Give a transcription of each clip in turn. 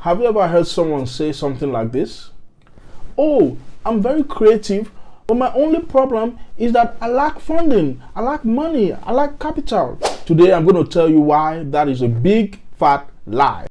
Have you ever heard someone say something like this? Oh, I'm very creative, but my only problem is that I lack funding, I lack money, I lack capital. Today I'm going to tell you why that is a big fat lie.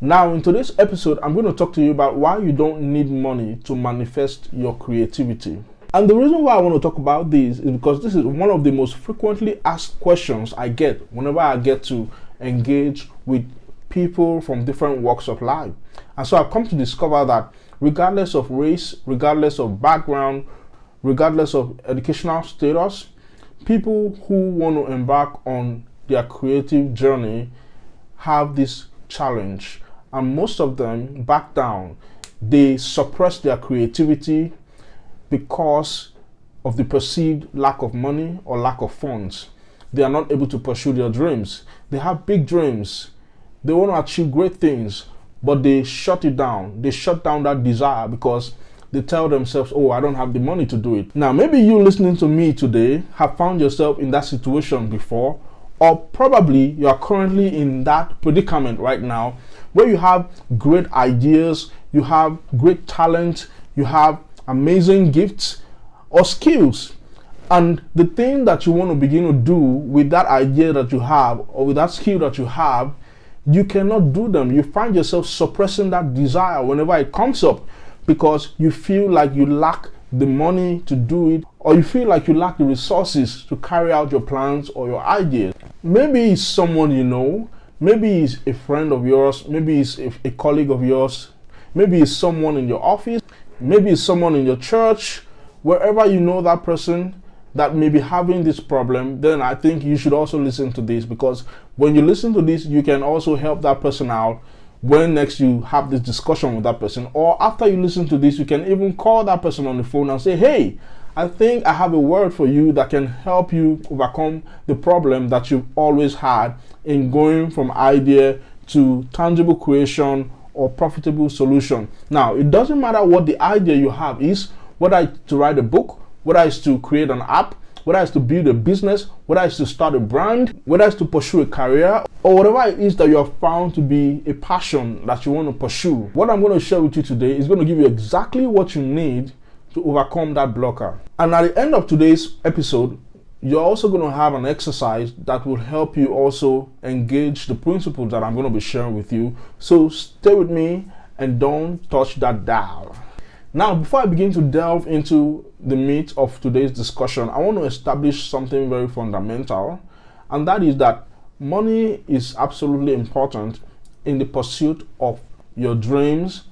Now, in today's episode, I'm going to talk to you about why you don't need money to manifest your creativity. And the reason why I want to talk about this is because this is one of the most frequently asked questions I get whenever I get to engage with people from different walks of life. And so I've come to discover that regardless of race, regardless of background, regardless of educational status, people who want to embark on their creative journey have this challenge. And most of them back down. They suppress their creativity because of the perceived lack of money or lack of funds. They are not able to pursue their dreams. They have big dreams. They want to achieve great things, but they shut it down. They shut down that desire because they tell themselves, oh, I don't have the money to do it. Now, maybe you listening to me today have found yourself in that situation before, or probably you are currently in that predicament right now where you have great ideas, you have great talent, you have amazing gifts or skills. And the thing that you want to begin to do with that idea that you have or with that skill that you have, you cannot do them. You find yourself suppressing that desire whenever it comes up because you feel like you lack the money to do it, or you feel like you lack the resources to carry out your plans or your ideas. Maybe it's someone you know, maybe it's a friend of yours, maybe it's a colleague of yours, maybe it's someone in your office, maybe it's someone in your church. Wherever you know that person that may be having this problem, then I think you should also listen to this, because when you listen to this, you can also help that person out when next you have this discussion with that person. Or after you listen to this, you can even call that person on the phone and say, hey, I think I have a word for you that can help you overcome the problem that you've always had in going from idea to tangible creation or profitable solution. Now, it doesn't matter what the idea you have is, whether it's to write a book, whether it's to create an app, whether it's to build a business, whether it's to start a brand, whether it's to pursue a career, or whatever it is that you have found to be a passion that you want to pursue. What I'm going to share with you today is going to give you exactly what you need to overcome that blocker. And at the end of today's episode, you're also going to have an exercise that will help you also engage the principles that I'm going to be sharing with you. So stay with me and don't touch that dial. Now, before I begin to delve into the meat of today's discussion, I want to establish something very fundamental, and that is that money is absolutely important in the pursuit of your dreams,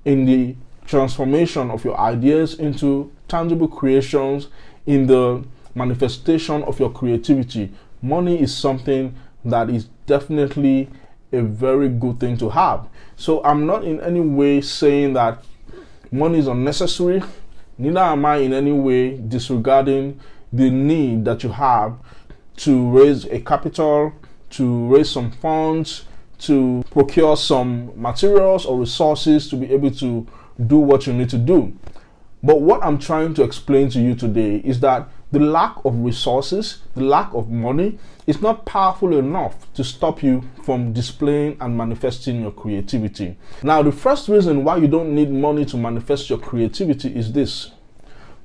in the transformation of your ideas into tangible creations, in the manifestation of your creativity. Money is something that is definitely a very good thing to have. So I'm not in any way saying that money is unnecessary, neither am I in any way disregarding the need that you have to raise a capital, to raise some funds, to procure some materials or resources to be able to do what you need to do. But what I'm trying to explain to you today is that the lack of resources, the lack of money is not powerful enough to stop you from displaying and manifesting your creativity. Now, the first reason why you don't need money to manifest your creativity is this: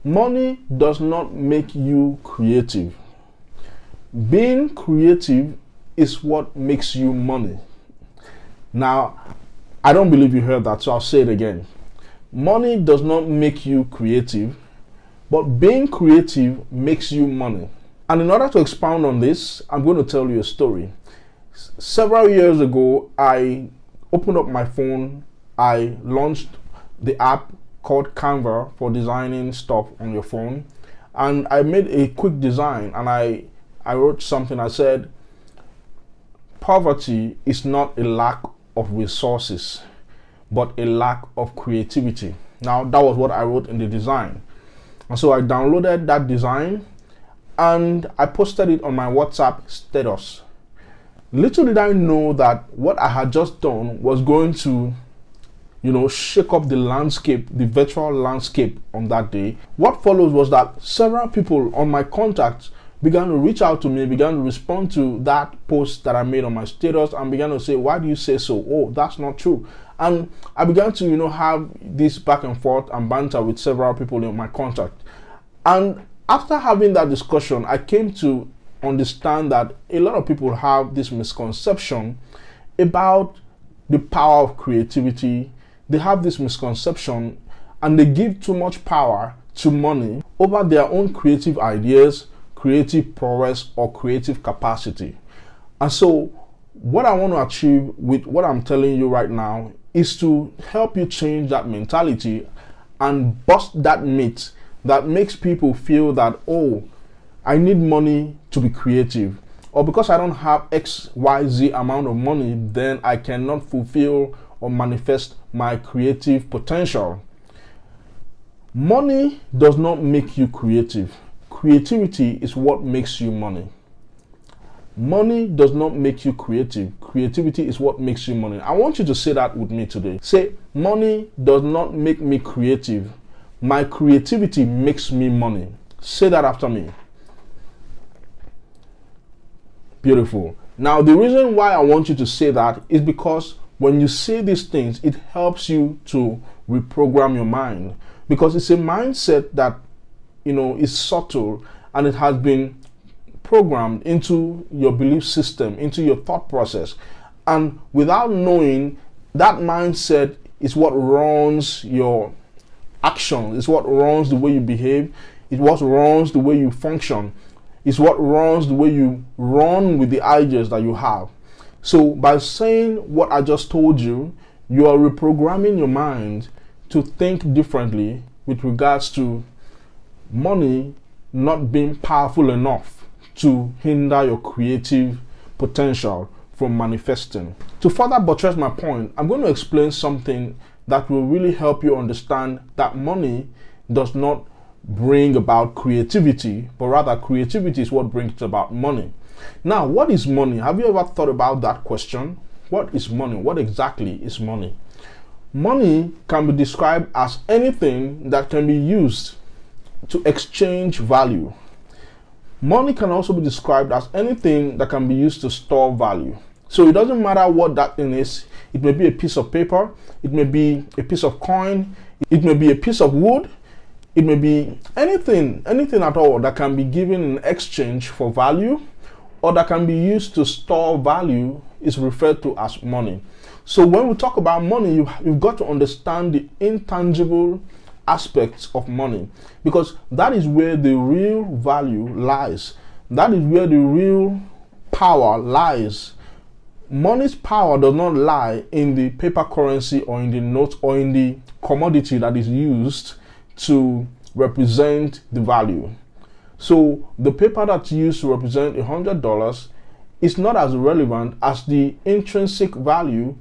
money does not make you creative. Being creative is what makes you money. Now, I don't believe you heard that, so I'll say it again. Money does not make you creative, but being creative makes you money. And in order to expound on this, I'm going to tell you a story. Several years ago, I opened up my phone. I launched the app called Canva for designing stuff on your phone. And I made a quick design, and I wrote something. I said, poverty is not a lack of resources, but a lack of creativity. Now, that was what I wrote in the design. And so I downloaded that design and I posted it on my WhatsApp status. Little did I know that what I had just done was going to shake up the landscape, the virtual landscape on that day. What follows was that several people on my contacts began to reach out to me, began to respond to that post that I made on my status, and began to say, why do you say so? Oh, that's not true. And I began to, have this back and forth and banter with several people in my contact. And after having that discussion, I came to understand that a lot of people have this misconception about the power of creativity. They have this misconception and they give too much power to money over their own creative ideas, creative prowess, or creative capacity. And so what I want to achieve with what I'm telling you right now is to help you change that mentality and bust that myth that makes people feel that, oh, I need money to be creative, or because I don't have XYZ amount of money, then I cannot fulfill or manifest my creative potential. Money does not make you creative. Creativity is what makes you money. Money does not make you creative. Creativity is what makes you money. I want you to say that with me today. Say, money does not make me creative. My creativity makes me money. Say that after me. Beautiful. Now, the reason why I want you to say that is because when you say these things, it helps you to reprogram your mind, because it's a mindset that, is subtle and it has been programmed into your belief system, into your thought process. And without knowing, that mindset is what runs your action. It's what runs the way you behave. It's what runs the way you function. It's what runs the way you run with the ideas that you have. So by saying what I just told you, you are reprogramming your mind to think differently with regards to money not being powerful enough to hinder your creative potential from manifesting. To further buttress my point, I'm going to explain something that will really help you understand that money does not bring about creativity, but rather creativity is what brings about money. Now, what is money? Have you ever thought about that question? What is money? What exactly is money? Money can be described as anything that can be used to exchange value. Money can also be described as anything that can be used to store value. So it doesn't matter what that thing is. It may be a piece of paper, it may be a piece of coin, it may be a piece of wood, it may be anything at all that can be given in exchange for value, or that can be used to store value, is referred to as money. So when we talk about money, you've got to understand the intangible aspects of money, because that is where the real value lies. That is where the real power lies. Money's power does not lie in the paper currency or in the note or in the commodity that is used to represent the value. So the paper that's used to represent $100 is not as relevant as the intrinsic value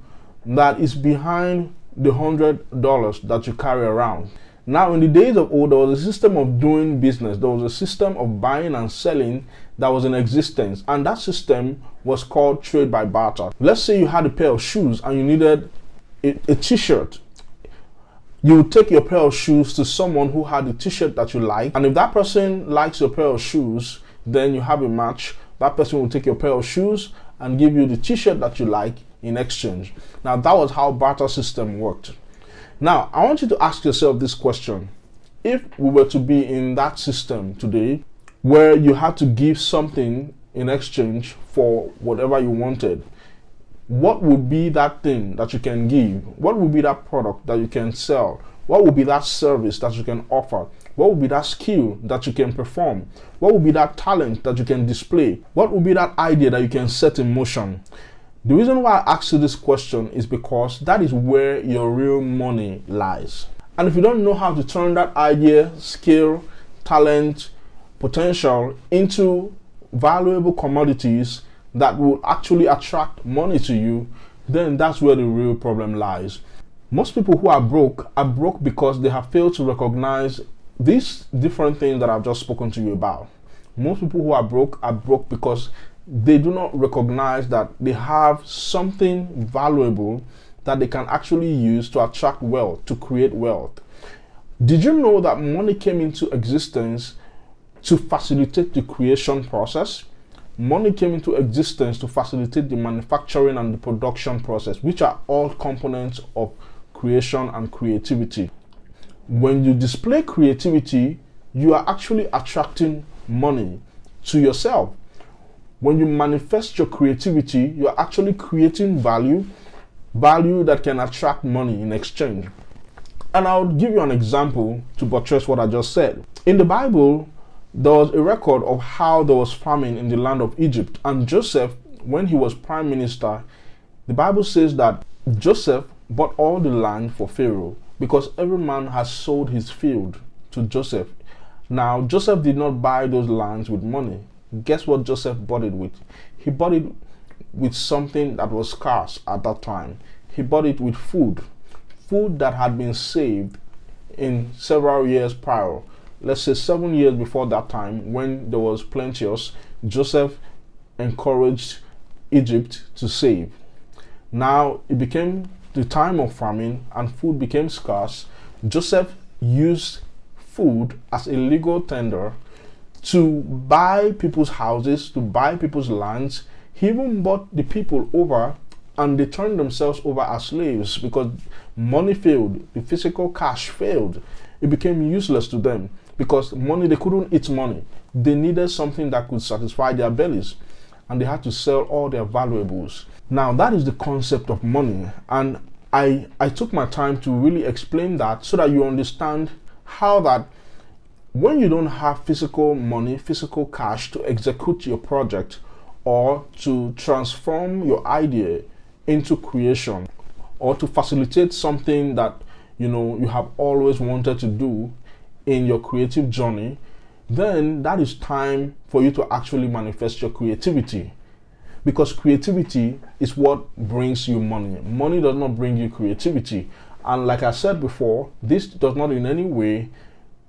that is behind the $100 that you carry around. Now, in the days of old, there was a system of doing business. There was a system of buying and selling that was in existence, and that system was called trade by barter. Let's say you had a pair of shoes and you needed a t-shirt. You would take your pair of shoes to someone who had a t-shirt that you like, and if that person likes your pair of shoes, then you have a match. That person will take your pair of shoes and give you the t-shirt that you like in exchange. Now, that was how barter system worked. Now, I want you to ask yourself this question. If we were to be in that system today, where you had to give something in exchange for whatever you wanted, what would be that thing that you can give? What would be that product that you can sell? What would be that service that you can offer? What would be that skill that you can perform? What would be that talent that you can display? What would be that idea that you can set in motion? The reason why I asked you this question is because that is where your real money lies. And if you don't know how to turn that idea, skill, talent, potential into valuable commodities that will actually attract money to you, then that's where the real problem lies. Most people who are broke because they have failed to recognize these different things that I've just spoken to you about. Most people who are broke because they do not recognize that they have something valuable that they can actually use to attract wealth, to create wealth. Did you know that money came into existence to facilitate the creation process? Money came into existence to facilitate the manufacturing and the production process, which are all components of creation and creativity. When you display creativity, you are actually attracting money to yourself. When you manifest your creativity, you are actually creating value that can attract money in exchange. And I'll give you an example to buttress what I just said. In the Bible, there was a record of how there was famine in the land of Egypt. And Joseph, when he was prime minister, the Bible says that Joseph bought all the land for Pharaoh because every man has sold his field to Joseph. Now, Joseph did not buy those lands with money. Guess what Joseph bought it with? He bought it with something that was scarce at that time. He bought it with food that had been saved in several years prior. Let's say 7 years before that time, when there was plenteous, Joseph encouraged Egypt to save. Now it became the time of famine and food became scarce. Joseph used food as a legal tender to buy people's houses, to buy people's lands. He even bought the people over and they turned themselves over as slaves because money failed, the physical cash failed. It became useless to them because money, they couldn't eat money. They needed something that could satisfy their bellies and they had to sell all their valuables. Now that is the concept of money, and I took my time to really explain that so that you understand how that when you don't have physical money, physical cash to execute your project or to transform your idea into creation or to facilitate something that you have always wanted to do in your creative journey, then that is time for you to actually manifest your creativity. Because creativity is what brings you money. Money does not bring you creativity. And like I said before, this does not in any way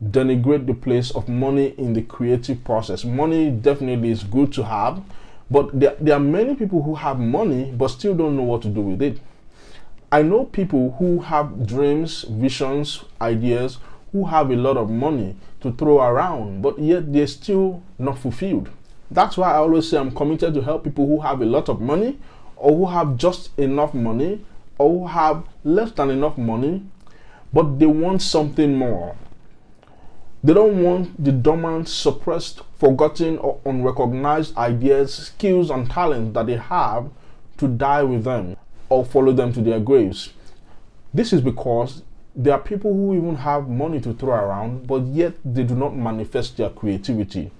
denigrate the place of money in the creative process. Money definitely is good to have, but there are many people who have money but still don't know what to do with it. I know people who have dreams, visions, ideas, who have a lot of money to throw around, but yet they're still not fulfilled. That's why I always say I'm committed to help people who have a lot of money, or who have just enough money, or who have less than enough money, but they want something more. They don't want the dormant, suppressed, forgotten, or unrecognized ideas, skills, and talents that they have to die with them or follow them to their graves. This is because there are people who even have money to throw around, but yet they do not manifest their creativity.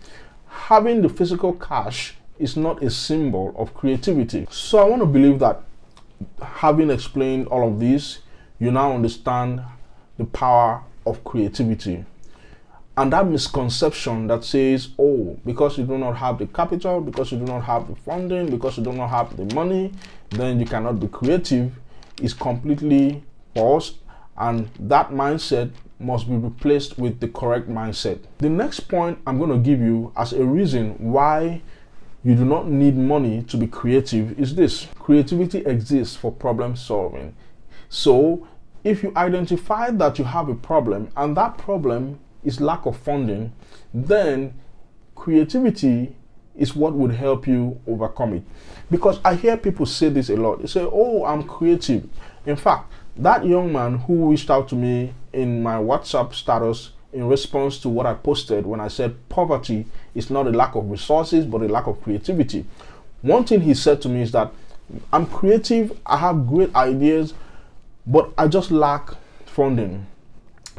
Having the physical cash is not a symbol of creativity. So I want to believe that having explained all of this, you now understand the power of creativity. And that misconception that says, oh, because you do not have the capital, because you do not have the funding, because you do not have the money, then you cannot be creative, is completely false. And that mindset must be replaced with the correct mindset. The next point I'm going to give you as a reason why you do not need money to be creative is this. Creativity exists for problem solving. So if you identify that you have a problem and that problem is lack of funding, then creativity is what would help you overcome it. Because I hear people say this a lot. They say, oh, I'm creative. In fact, that young man who reached out to me in my WhatsApp status in response to what I posted when I said poverty is not a lack of resources but a lack of creativity. One thing he said to me is that I'm creative, I have great ideas, but I just lack funding.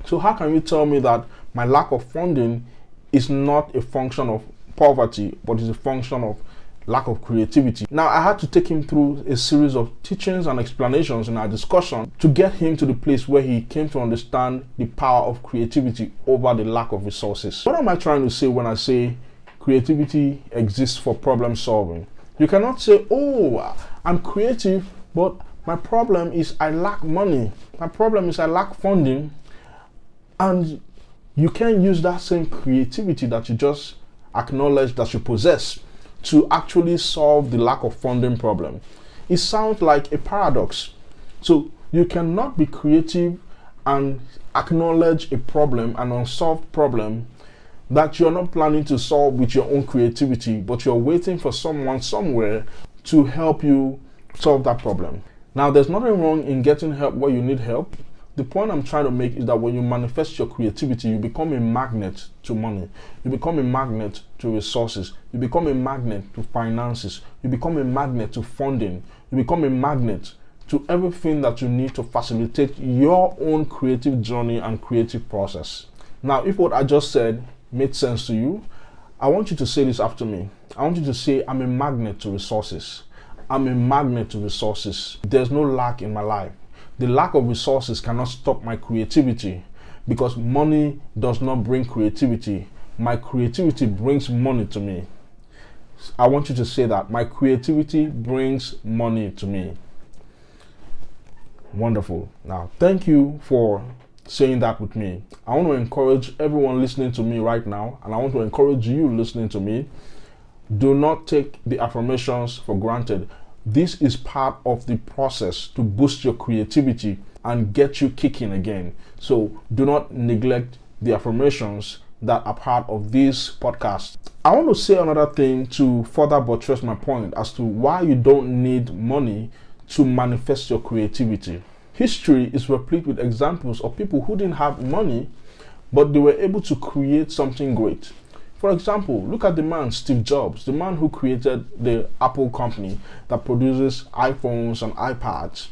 So how can you tell me that my lack of funding is not a function of poverty, but is a function of lack of creativity? Now, I had to take him through a series of teachings and explanations in our discussion to get him to the place where he came to understand the power of creativity over the lack of resources. What am I trying to say when I say creativity exists for problem solving? You cannot say, oh, I'm creative, but my problem is I lack money. My problem is I lack funding. And you can use that same creativity that you just acknowledged that you possess to actually solve the lack of funding problem. It sounds like a paradox. So you cannot be creative and acknowledge a problem, an unsolved problem that you're not planning to solve with your own creativity, but you're waiting for someone somewhere to help you solve that problem. Now, there's nothing wrong in getting help where you need help. The point I'm trying to make is that when you manifest your creativity, you become a magnet to money. You become a magnet to resources. You become a magnet to finances. You become a magnet to funding. You become a magnet to everything that you need to facilitate your own creative journey and creative process. Now, if what I just said made sense to you, I want you to say this after me. I want you to say, I'm a magnet to resources. I'm a magnet to resources. There's no lack in my life. The lack of resources cannot stop my creativity, because money does not bring creativity. My creativity brings money to me. I want you to say that. My creativity brings money to me. Wonderful. Now, thank you for saying that with me. I want to encourage everyone listening to me right now, and I want to encourage you listening to me. Do not take the affirmations for granted. This is part of the process to boost your creativity and get you kicking again. So do not neglect the affirmations that are part of this podcast. I want to say another thing to further buttress my point as to why you don't need money to manifest your creativity. History is replete with examples of people who didn't have money, but they were able to create something great. For example, look at the man Steve Jobs, the man who created the Apple company that produces iPhones and iPads.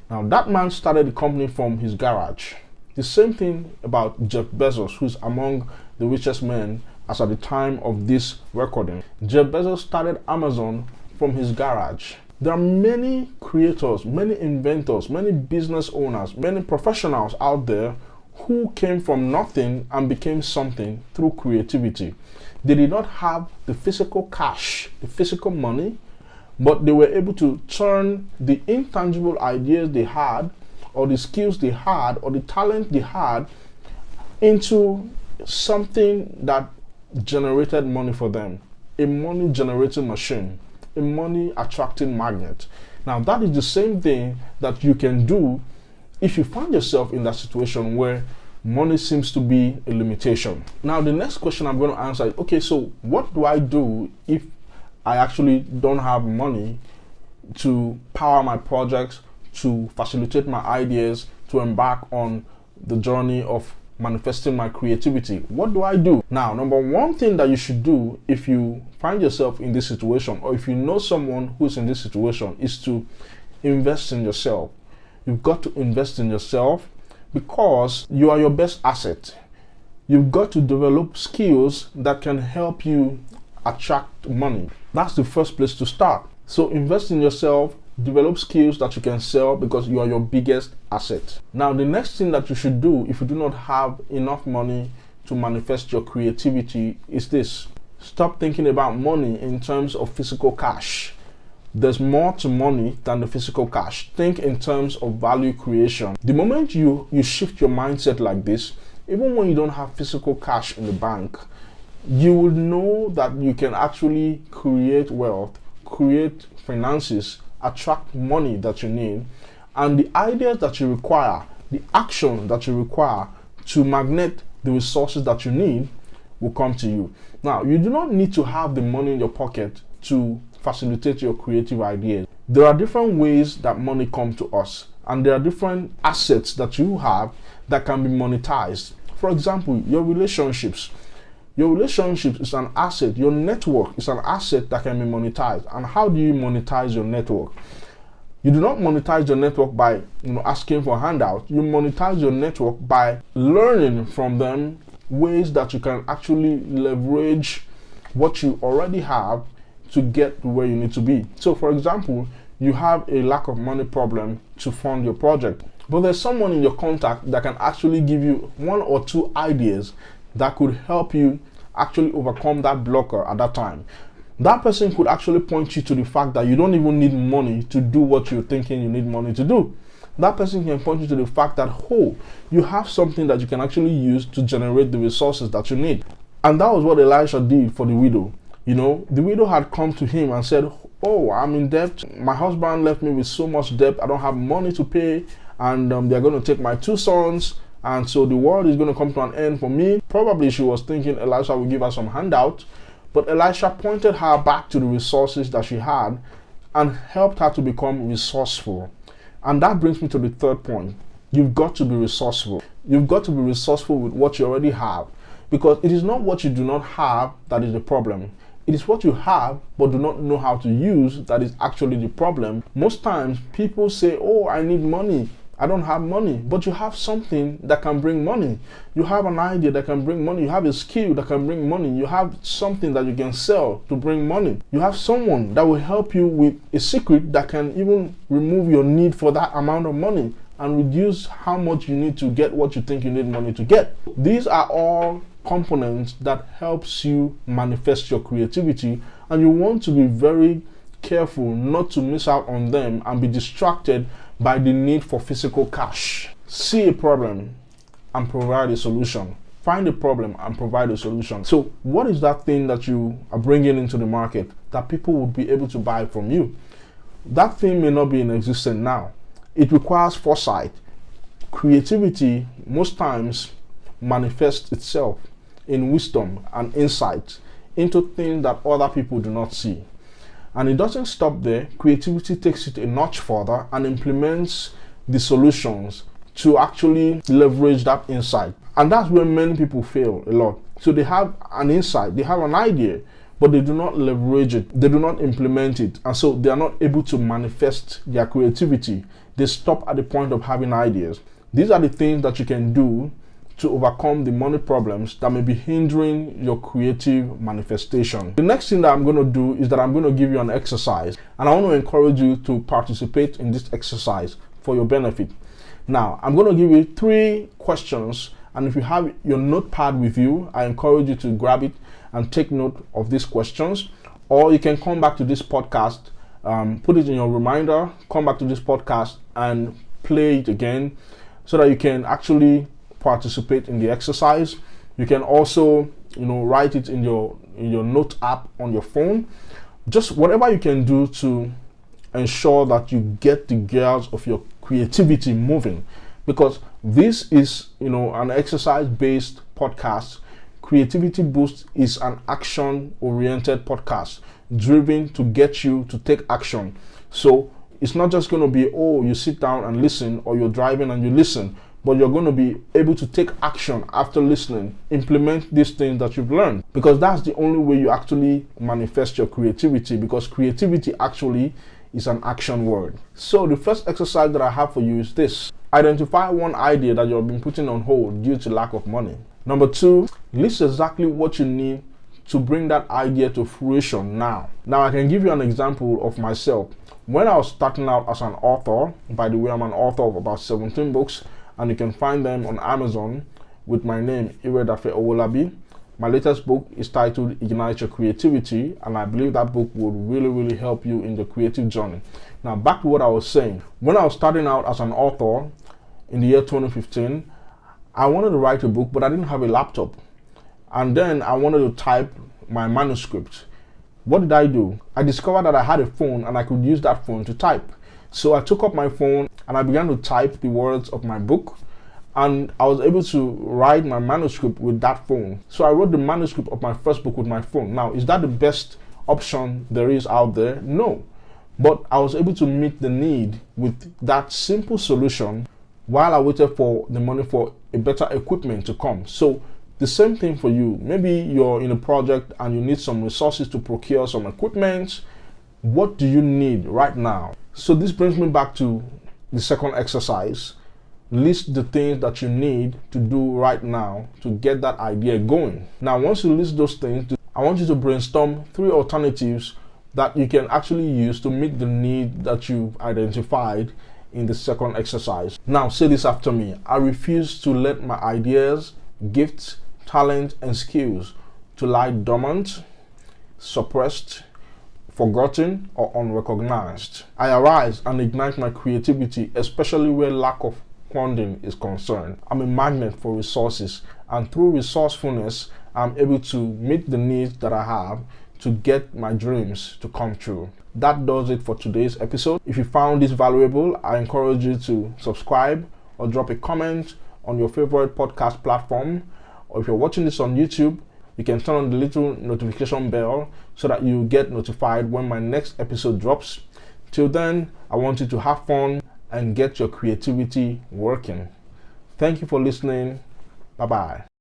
Now, that man started the company from his garage. The same thing about Jeff Bezos, who's among the richest men as at the time of this recording. Jeff Bezos started Amazon from his garage. There are many creators, many inventors, many business owners, many professionals out there who came from nothing and became something through creativity. They did not have the physical cash, the physical money, but they were able to turn the intangible ideas they had, or the skills they had, or the talent they had into something that generated money for them. A money generating machine, a money attracting magnet. Now, that is the same thing that you can do if you find yourself in that situation where money seems to be a limitation. Now, the next question I'm going to answer is, okay, so what do I do if I actually don't have money to power my projects, to facilitate my ideas, to embark on the journey of manifesting my creativity? What do I do? Now, number one thing that you should do if you find yourself in this situation, or if you know someone who's in this situation, is to invest in yourself. You've got to invest in yourself because you are your best asset. You've got to develop skills that can help you attract money. That's the first place to start. So invest in yourself, develop skills that you can sell, because you are your biggest asset. Now, the next thing that you should do if you do not have enough money to manifest your creativity is this. Stop thinking about money in terms of physical cash. There's more to money than the physical cash. Think in terms of value creation. The moment you shift your mindset like this, even when you don't have physical cash in the bank, you will know that you can actually create wealth, create finances, attract money that you need, and the ideas that you require, the action that you require to magnet the resources that you need will come to you. Now, you do not need to have the money in your pocket to facilitate your creative ideas. There are different ways that money comes to us, and there are different assets that you have that can be monetized. For example, your relationships. Your relationships is an asset. Your network is an asset that can be monetized. And how do you monetize your network? You do not monetize your network by asking for handouts. You monetize your network by learning from them ways that you can actually leverage what you already have to get to where you need to be. So, for example, you have a lack of money problem to fund your project, but there's someone in your contact that can actually give you one or two ideas that could help you actually overcome that blocker at that time. That person could actually point you to the fact that you don't even need money to do what you're thinking you need money to do. That person can point you to the fact that, oh, you have something that you can actually use to generate the resources that you need. And that was what Elisha did for the widow. The widow had come to him and said, oh, I'm in debt. My husband left me with so much debt. I don't have money to pay, and they're going to take my 2 sons. And so the world is going to come to an end for me. Probably she was thinking Elisha will give her some handout. But Elisha pointed her back to the resources that she had and helped her to become resourceful. And that brings me to the third point. You've got to be resourceful. You've got to be resourceful with what you already have. Because it is not what you do not have that is the problem. It is what you have but do not know how to use that is actually the problem. Most times people say, oh, I need money. I don't have money. But you have something that can bring money. You have an idea that can bring money. You have a skill that can bring money. You have something that you can sell to bring money. You have someone that will help you with a secret that can even remove your need for that amount of money and reduce how much you need to get what you think you need money to get. These are all components that helps you manifest your creativity, and you want to be very careful not to miss out on them and be distracted by the need for physical cash. See a problem and provide a solution. Find a problem and provide a solution. So what is that thing that you are bringing into the market that people would be able to buy from you? That thing may not be in existence now. It requires foresight. Creativity most times manifests itself in wisdom and insight into things that other people do not see. And it doesn't stop there. Creativity takes it a notch further and implements the solutions to actually leverage that insight. And that's where many people fail a lot. So they have an insight, they have an idea, but they do not leverage it, they do not implement it. And so they are not able to manifest their creativity. They stop at the point of having ideas. These are the things that you can do to overcome the money problems that may be hindering your creative manifestation. The next thing that I'm going to do is that I'm going to give you an exercise, and I want to encourage you to participate in this exercise for your benefit. Now, I'm going to give you 3 questions, and if you have your notepad with you, I encourage you to grab it and take note of these questions, or you can come back to this podcast, put it in your reminder, come back to this podcast and play it again so that you can actually participate in the exercise. You can also, write it in your note app on your phone. Just whatever you can do to ensure that you get the gears of your creativity moving, because this is, an exercise-based podcast. Creativity Boost is an action-oriented podcast driven to get you to take action. So it's not just going to be, oh, you sit down and listen, or you're driving and you listen, but you're going to be able to take action after listening, implement these things that you've learned, because that's the only way you actually manifest your creativity, because creativity actually is an action word. So the first exercise that I have for you is this. Identify one idea that you've been putting on hold due to lack of money. Number 2, list exactly what you need to bring that idea to fruition now. Now I can give you an example of myself. When I was starting out as an author, by the way, I'm an author of about 17 books, and you can find them on Amazon with my name, Iredafe Owolabi. My latest book is titled Ignite Your Creativity, and I believe that book will really help you in the creative journey. Now, back to what I was saying. When I was starting out as an author in the year 2015, I wanted to write a book, but I didn't have a laptop. And then I wanted to type my manuscript. What did I do? I discovered that I had a phone and I could use that phone to type. So I took up my phone and I began to type the words of my book, and I was able to write my manuscript with that phone. So I wrote the manuscript of my first book with my phone. Now, is that the best option there is out there? No. But I was able to meet the need with that simple solution while I waited for the money for a better equipment to come. So the same thing for you. Maybe you're in a project and you need some resources to procure some equipment. What do you need right now? So this brings me back to the second exercise. List the things that you need to do right now to get that idea going. Now, once you list those things, I want you to brainstorm 3 alternatives that you can actually use to meet the need that you've identified in the second exercise. Now, say this after me. I refuse to let my ideas, gifts, talent, and skills to lie dormant, suppressed, forgotten, or unrecognized. I arise and ignite my creativity, especially where lack of funding is concerned. I'm a magnet for resources, and through resourcefulness, I'm able to meet the needs that I have to get my dreams to come true. that does it for today's episode. If you found this valuable, I encourage you to subscribe or drop a comment on your favorite podcast platform. Or if you're watching this on YouTube, you can turn on the little notification bell so that you get notified when my next episode drops. Till then, I want you to have fun and get your creativity working. Thank you for listening. Bye-bye.